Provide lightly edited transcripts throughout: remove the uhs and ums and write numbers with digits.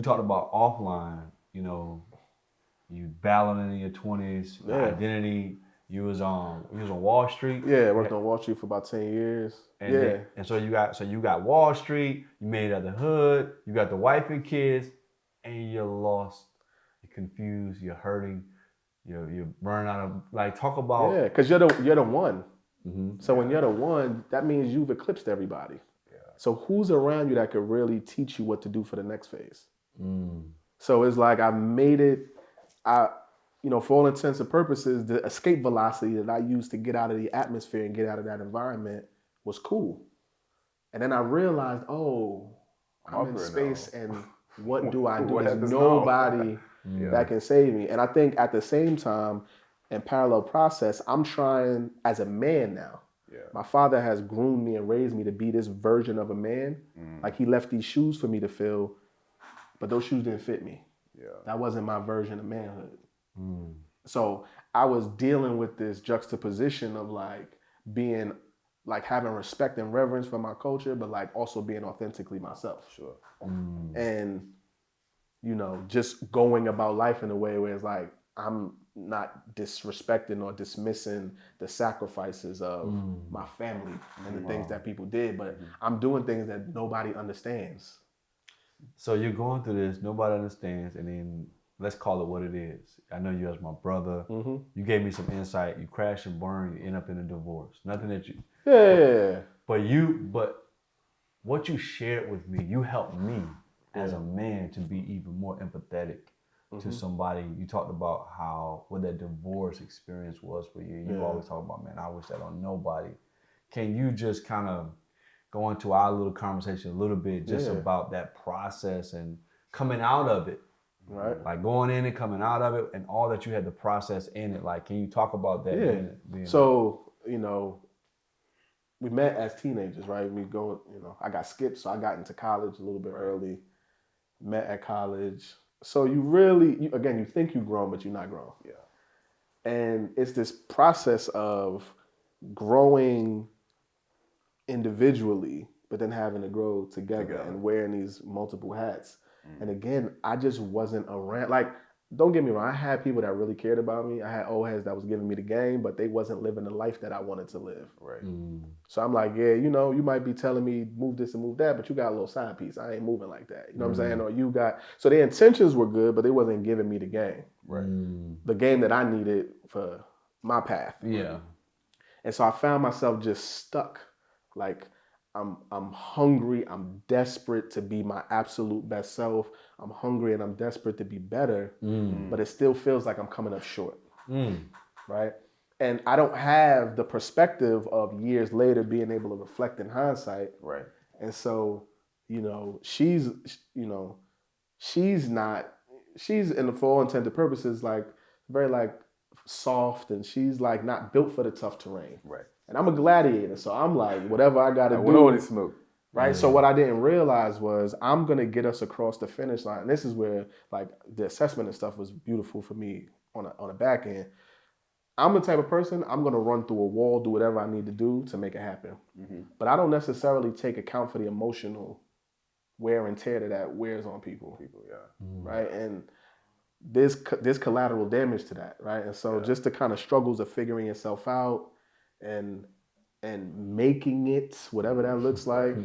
talked about offline, you battling in your 20s, Yeah. identity. You was on Wall Street. Yeah, I worked on Wall Street for about 10 years. And so you got Wall Street, you made it out the hood, you got the wife and kids, and you're lost, you're confused, you're hurting, you're running out of, like, talk about. Yeah, because you're the one. So when you're the one, that means you've eclipsed everybody. Yeah. So who's around you that could really teach you what to do for the next phase? So it's like I made it. For all intents and purposes, the escape velocity that I used to get out of the atmosphere and get out of that environment was cool. And then I realized, I'm in space, and what do I do? There's nobody that can save me. And I think at the same time, in parallel process, I'm trying as a man now. Yeah. My father has groomed me and raised me to be this version of a man. Like, he left these shoes for me to fill, but those shoes didn't fit me. Yeah. That wasn't my version of manhood. So I was dealing with this juxtaposition of like being, like, having respect and reverence for my culture, but like also being authentically myself. Sure. And, just going about life in a way where it's like, I'm not disrespecting or dismissing the sacrifices of my family and the things that people did, but I'm doing things that nobody understands. So you're going through this, nobody understands, and then let's call it what it is. I know you as my brother. You gave me some insight. You crash and burn, you end up in a divorce. Nothing that you... Yeah. But what you shared with me, you helped me as a man to be even more empathetic to somebody. You talked about what that divorce experience was for you. You always talk about, man, I wish that on nobody. Can you just kind of go into our little conversation a little bit just about that process and coming out of it? Right. Like going in and coming out of it and all that you had to process in it. Like, can you talk about that? Yeah. So, we met as teenagers, right? I got skipped, so I got into college a little bit early. Met at college. So you think you've grown, but you're not grown. Yeah. And it's this process of growing individually, but then having to grow together and wearing these multiple hats. And again, I just wasn't around. Like, don't get me wrong, I had people that really cared about me. I had old heads that was giving me the game, but they wasn't living the life that I wanted to live. Right. So I'm like, you might be telling me move this and move that, but you got a little side piece. I ain't moving like that. You know what I'm saying? So their intentions were good, but they wasn't giving me the game. Right. The game that I needed for my path. Yeah. And so I found myself just stuck. Like, I'm hungry, I'm desperate to be my absolute best self. I'm hungry and I'm desperate to be better, but it still feels like I'm coming up short, right? And I don't have the perspective of years later being able to reflect in hindsight. Right. And so, she's in, for all intents and purposes, like very like soft, and she's like not built for the tough terrain. Right. And I'm a gladiator, so I'm like, whatever I got to do. Smoke. Right. So what I didn't realize was I'm going to get us across the finish line. And this is where, like, the assessment and stuff was beautiful for me on a back end. I'm the type of person, I'm going to run through a wall, do whatever I need to do to make it happen. But I don't necessarily take account for the emotional wear and tear that wears on people. Right. And there's collateral damage to that. Right. And so just the kind of struggles of figuring yourself out and making it, whatever that looks like.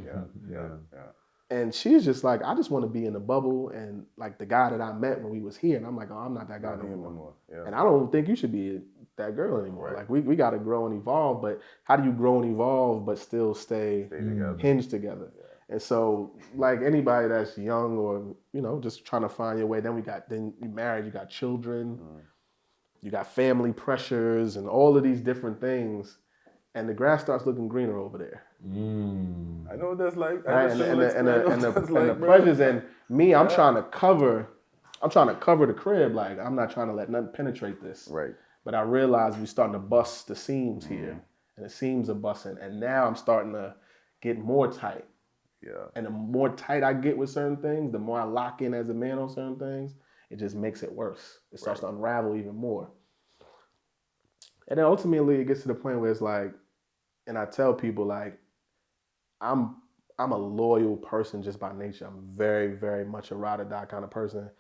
And she's just like, I just want to be in the bubble, and like the guy that I met when we was here, and I'm like, I'm not that guy no more. And I don't think you should be that girl anymore. Right. Like we got to grow and evolve, but how do you grow and evolve but still stay hinged together? And so, like anybody that's young or just trying to find your way, then you married, you got children, you got family pressures, and all of these different things. And the grass starts looking greener over there. I know what that's like. Right? And the pressures, and me, I'm trying to cover the crib. Like, I'm not trying to let nothing penetrate this. Right. But I realize we're starting to bust the seams here, and the seams are busting. And now I'm starting to get more tight. Yeah. And the more tight I get with certain things, the more I lock in as a man on certain things, it just makes it worse. It starts to unravel even more. And then ultimately it gets to the point where it's like, and I tell people, like, I'm I'm a loyal person just by nature. I'm very, very much a ride or die kind of person.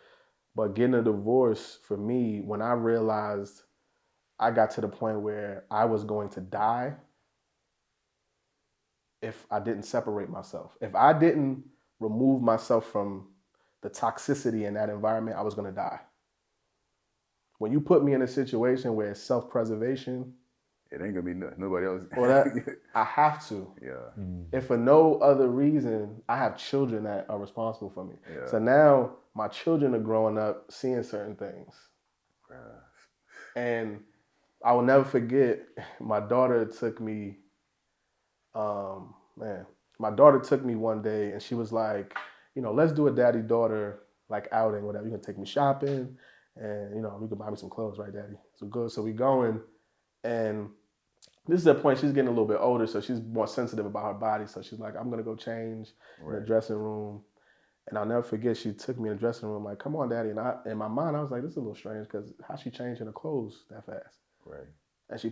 But getting a divorce for me, when I realized I got to the point where I was going to die if I didn't separate myself. If I didn't remove myself from the toxicity in that environment, I was going to die. When you put me in a situation where it's self-preservation, it ain't gonna be nobody else. Well, I have to. Yeah. If for no other reason, I have children that are responsible for me. Yeah. So now my children are growing up seeing certain things. And I will never forget, my daughter took me, my daughter took me one day and she was like, you know, let's do a daddy-daughter like outing, whatever. You can take me shopping and, you know, we can buy me some clothes, right, daddy? So good. So we going, and this is the point, she's getting a little bit older, so she's more sensitive about her body. So she's like, I'm going to go change in the dressing room. And I'll never forget, she took me in the dressing room, like, come on, daddy. And in my mind, I was like, this is a little strange because how she changing her clothes that fast? Right.